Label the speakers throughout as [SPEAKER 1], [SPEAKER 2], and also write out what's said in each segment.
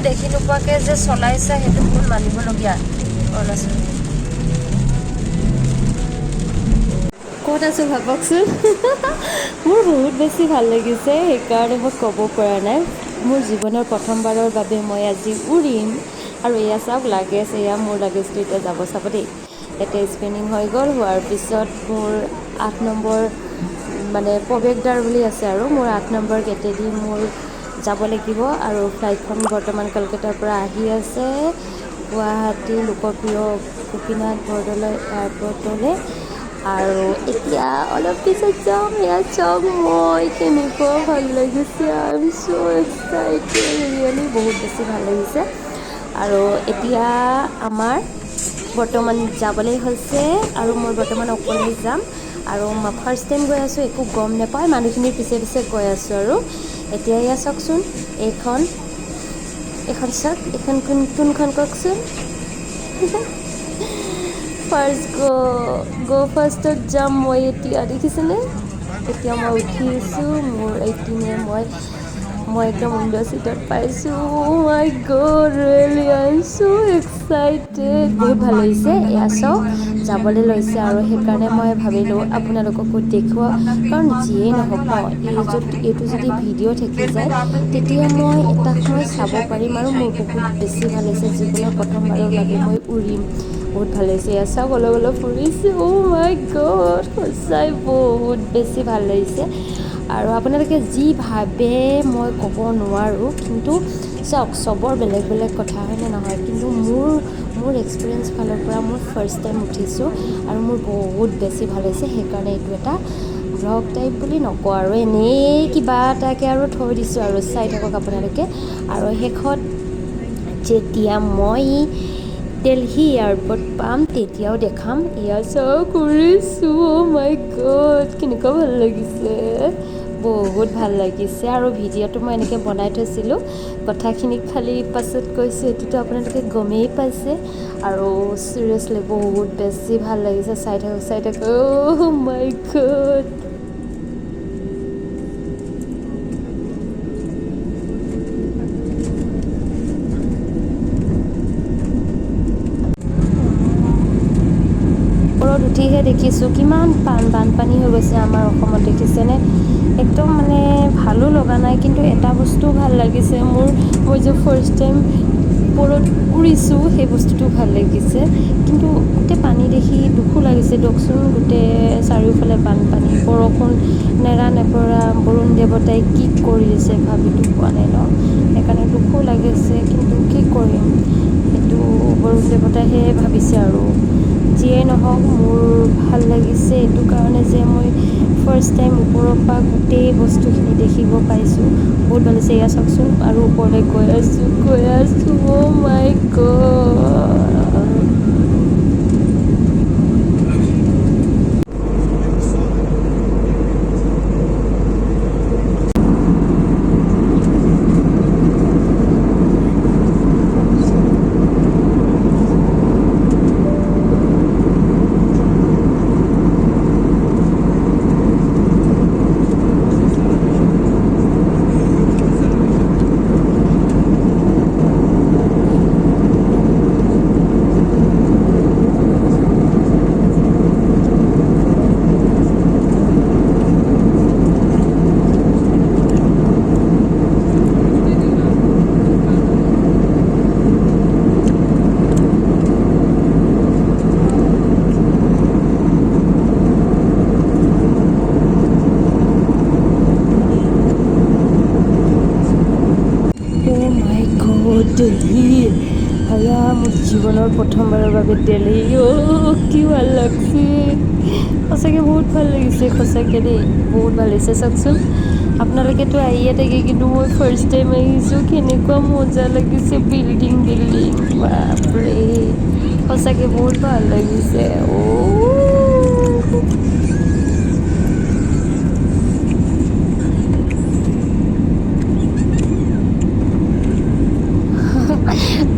[SPEAKER 1] দেখি নোপোৱাকৈ যে চলাইছে সেইটো বহুত মানিবলগীয়া অৰুণাচল। ক'ত আছোঁ ভাবকচোন। মোৰ বহুত বেছি ভাল লাগিছে, সেইকাৰণে মই ক'ব পৰা নাই। মোৰ জীৱনৰ প্ৰথমবাৰৰ বাবে মই আজি উৰিম। আৰু এয়া চাওক লাগেজ, এয়া মোৰ লাগেজটো এতিয়া যাব চাব দেই। এতিয়া স্পেনিং হৈ গ'ল, হোৱাৰ পিছত মোৰ 8 নম্বৰ মানে প্ৰৱেশদ্বাৰ বুলি আছে আৰু মোৰ 8 নম্বৰ গেটেদি মোৰ যাব লাগিব। আৰু ফ্লাইটখন বৰ্তমান কলকাতাৰ পৰা আহি আছে গুৱাহাটী লোকপ্ৰিয় গোপীনাথ বৰদলৈ এয়াৰপৰ্টলৈ। আৰু এতিয়া অলপ পিছত যাম। এয়া চাওক মই কেনেকুৱা ভাল লাগিছে, আই এম ছ' এক্সাইটেড, ৰিয়েলি বহুত বেছি ভাল লাগিছে। আৰু এতিয়া আমাৰ বৰ্তমান যাবলৈ হৈছে আৰু মই বৰ্তমান অকলেই যাম। আৰু মই ফাৰ্ষ্ট টাইম গৈ আছোঁ, একো গম নাপায়, মানুহখিনিৰ পিছে পিছে গৈ আছোঁ। আৰু এতিয়া এয়া চাওকচোন, এইখন চাওক, এইখন কোনখন কওকচোন। ফাৰ্ষ্টত যাম মই এতিয়া, দেখিছেনে? এতিয়া মই উঠিছোঁ, মোৰ এইপিনে মই একদম উইণ্ড' ছিটত পাইছোঁ। My god, really I am so' excited, বহুত ভাল লাগিছে। এয়া চাওক যাবলৈ লৈছে আৰু সেইকাৰণে মই ভাবিলোঁ আপোনালোককো দেখুৱাওঁ, কাৰণ যিয়েই নহওক ন, এইটো যদি ভিডিঅ' থাকি যায় তেতিয়া মই এটা সময় চাব পাৰিম। আৰু মোৰ বহুত বেছি ভাল লাগিছে, জীৱনৰ প্ৰথমবাৰৰ বাবে মই উৰিম, বহুত ভাল লাগিছে। এয়া চাওক অলপ অলপ উৰিছোঁ, অ' মাই গড, সঁচাই বহুত বেছি ভাল লাগিছে। আৰু আপোনালোকে যি ভাবে মই ক'ব নোৱাৰোঁ, কিন্তু চাওক চবৰ বেলেগ বেলেগ কথা হয়নে নহয়, কিন্তু মোৰ এক্সপিৰিয়েঞ্চ ফালৰ পৰা মই ফাৰ্ষ্ট টাইম উঠিছোঁ আৰু মোৰ বহুত বেছি ভাল হৈছে। সেইকাৰণে এইটো এটা ব্লগ টাইপ বুলি নকওঁ আৰু এনেই কিবা এটাকৈ আৰু থৈ দিছোঁ আৰু চাই থাকক আপোনালোকে। আৰু শেষত যেতিয়া মই দিল্লী এয়াৰপৰ্ট পাম তেতিয়াও দেখাম। এয়া চাওক উৰিছোঁ, অ' মাই গড, কেনেকুৱা ভাল লাগিছে, বহুত ভাল লাগিছে। আৰু ভিডিঅ'টো মই এনেকৈ বনাই থৈছিলোঁ, কথাখিনি খালি পাছত কৈছোঁ, এইটোতো আপোনালোকে গমেই পাইছে। আৰু চিৰিয়াছলি বহুত বেছি ভাল লাগিছে, চাই থাকক, অ' মাই গড। ওপৰত উঠিহে দেখিছোঁ কিমান বানপানী হৈ গৈছে আমাৰ অসমত, দেখিছেনে? একদম মানে ভালো লগা নাই, কিন্তু এটা বস্তু ভাল লাগিছে মই যে ফাৰ্ষ্ট টাইম ওপৰত উৰিছোঁ সেই বস্তুটো ভাল লাগিছে। কিন্তু গোটেই পানী দেখি দুখো লাগিছে দিয়কচোন, গোটেই চাৰিওফালে বানপানী, বৰষুণ নেৰা-নেপেৰা, বৰুণ দেৱতাই কি কৰি আছে ভাবিতো পোৱা নাই ন, সেইকাৰণে দুখো লাগিছে। কিন্তু কি কৰিম, সেইটো বৰুণ দেৱতাইহে ভাবিছে। আৰু যিয়েই নহওক মোৰ ভাল লাগিছে এইটো কাৰণে যে মই ফাৰ্ষ্ট টাইম ওপৰৰ পৰা গোটেই বস্তুখিনি দেখিব পাইছোঁ, বহুত ভাল লাগিছে। এয়া চাওকচোন আৰু ওপৰলৈ গৈ আছোঁ, অ' মাই গড। দিল্লী হায়া, মোৰ জীৱনৰ প্ৰথমবাৰৰ বাবে দিল্লী, অ' কি ভাল লাগছে, সঁচাকৈ বহুত ভাল লাগিছে, সঁচাকৈ দেই বহুত ভাল লাগিছে। চাওকচোন আপোনালোকেতো আহিয়ে থাকে, কিন্তু মই ফাৰ্ষ্ট টাইম আহিছোঁ, কেনেকুৱা মজা লাগিছে, বিল্ডিং বাপৰে, সঁচাকৈ বহুত ভাল লাগিছে।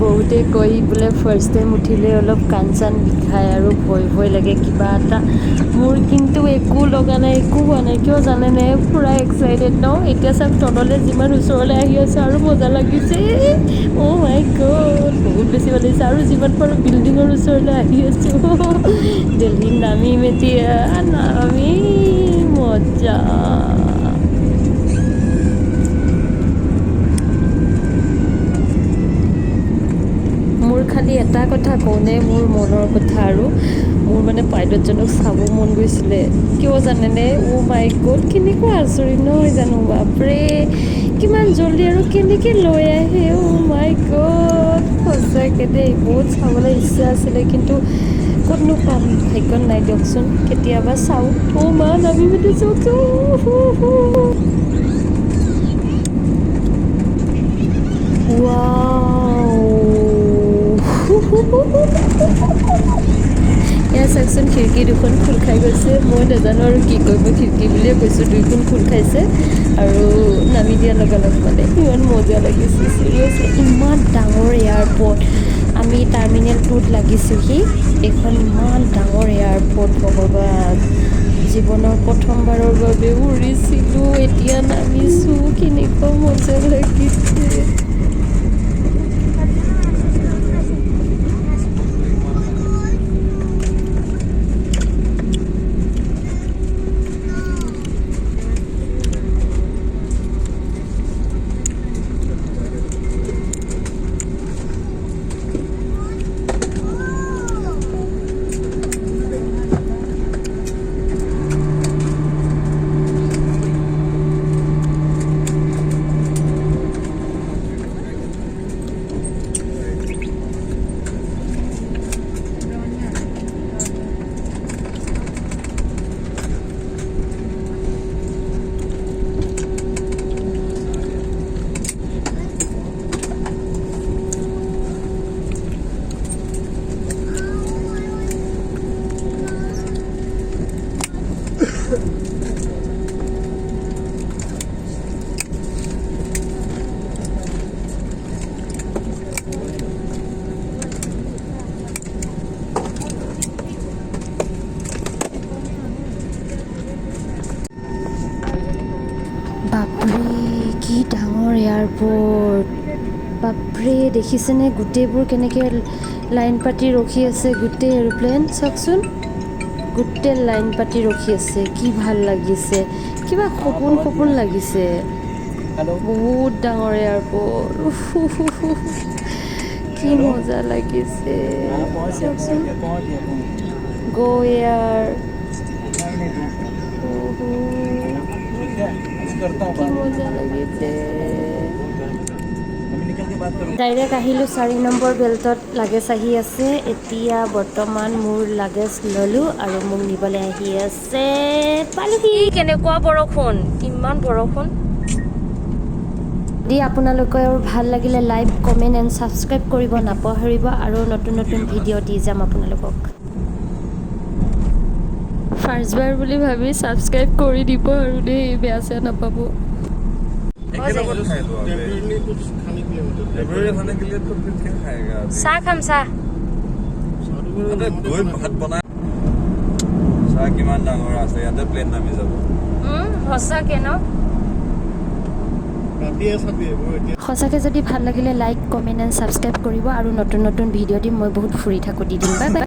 [SPEAKER 1] বহুতে বহুতে কয় বোলে ফাৰ্ষ্ট টাইম উঠিলে অলপ কাণ চান বিষায় আৰু ভয় লাগে কিবা এটা। মোৰ কিন্তু একো লগা নাই, একো হোৱা নাই। কিয় জানেনে, পূৰা এক্সাইটেড ন। এতিয়া চাওক তললৈ যিমান ওচৰলৈ আহি আছে আৰু মজা লাগিছে। অ' মাই গড, বহুত বেছি ভাল লাগিছে। আৰু যিমান পাৰোঁ বিল্ডিঙৰ ওচৰলৈ আহি আছোঁ। দিল্লীত নামিম এতিয়া, মজা। মোৰ খালি এটা কথা কওঁনে, মোৰ মনৰ কথা আৰু মোৰ মানে পাইলটজনক চাব মন গৈছিলে। কিয় জানেনে, অ' মাই গড, কেনেকুৱা আচৰিত নহয় জানো, বাপৰে কিমান জল্দি আৰু কেনেকৈ লৈ আহে। অ' মাই গড, সঁচাকৈ দেই বহুত চাবলৈ ইচ্ছা আছিলে, কিন্তু ক'তনো পাম, ভাগ্যত নাই দিয়কচোন। কেতিয়াবা চাওঁ। অ' মা নামি মেলি চাওকচোন। এয়া চাওকচোন, খিৰিকী দুখন খোল খাই গৈছে। মই নাজানো আৰু কি কৰিব, খিৰিকী বুলিয়ে কৈছোঁ, দুইখন খোল খাইছে আৰু নামি দিয়াৰ লগালগ মানে ইমান মজা লাগিছে। চিৰিয়াছলি ইমান ডাঙৰ এয়াৰপৰ্ট। আমি টাৰ্মিনেল 2ত লাগিছোঁহি। এইখন ইমান ডাঙৰ এয়াৰপৰ্ট, ভগৱান। জীৱনৰ প্ৰথমবাৰৰ বাবে উৰিছিলোঁ, এতিয়া নামিছোঁ, কেনেকুৱা মজা লাগিছে। বাপৰে কি ডাঙৰ এয়াৰপৰ্ট, বাপৰে দেখিছেনে গোটেইবোৰ কেনেকৈ লাইন পাতি ৰখি আছে। গোটেই এৰোপ্লেন চাওকচোন, গোটেই লাইন পাতি ৰখি আছে। কি ভাল লাগিছে, কিবা সপোন লাগিছে। বহুত ডাঙৰ এয়াৰপৰ্ট, কি মজা লাগিছে চাওকচোন। গো এয়াৰ, কি মজা লাগিছে। ডাইৰেক্ট আহিলোঁ 4 নম্বৰ বেল্টত। লাগেজ আহি আছে। এতিয়া বৰ্তমান মোৰ লাগেজ ল'লোঁ আৰু মোক নিবলৈ আহি আছে। পালোহি। কেনেকুৱা বৰষুণ, কিমান বৰষুণ। যদি আপোনালোকৰ ভাল লাগিলে লাইক, কমেণ্ট এণ্ড ছাবস্ক্ৰাইব কৰিব নাপাহৰিব, আৰু নতুন ভিডিঅ' দি যাম আপোনালোকক। ফাৰ্ষ্টবাৰ বুলি ভাবি ছাবস্ক্ৰাইব কৰি দিব আৰু দেই, বেয়া চেয়া নাপাব। চাহ খাম, চাহ
[SPEAKER 2] কিমান ডাঙৰ আছে, ইয়াতে প্লেন নামি যাব।
[SPEAKER 1] সঁচাকে ন, সঁচাকৈ যদি ভাল লাগিলে লাইক, কমেণ্ট এণ্ড ছাবস্ক্ৰাইব কৰিব, আৰু নতুন ভিডিঅ' দিম। মই বহুত ফুৰি থাকোঁ, দি দিম। Bye bye.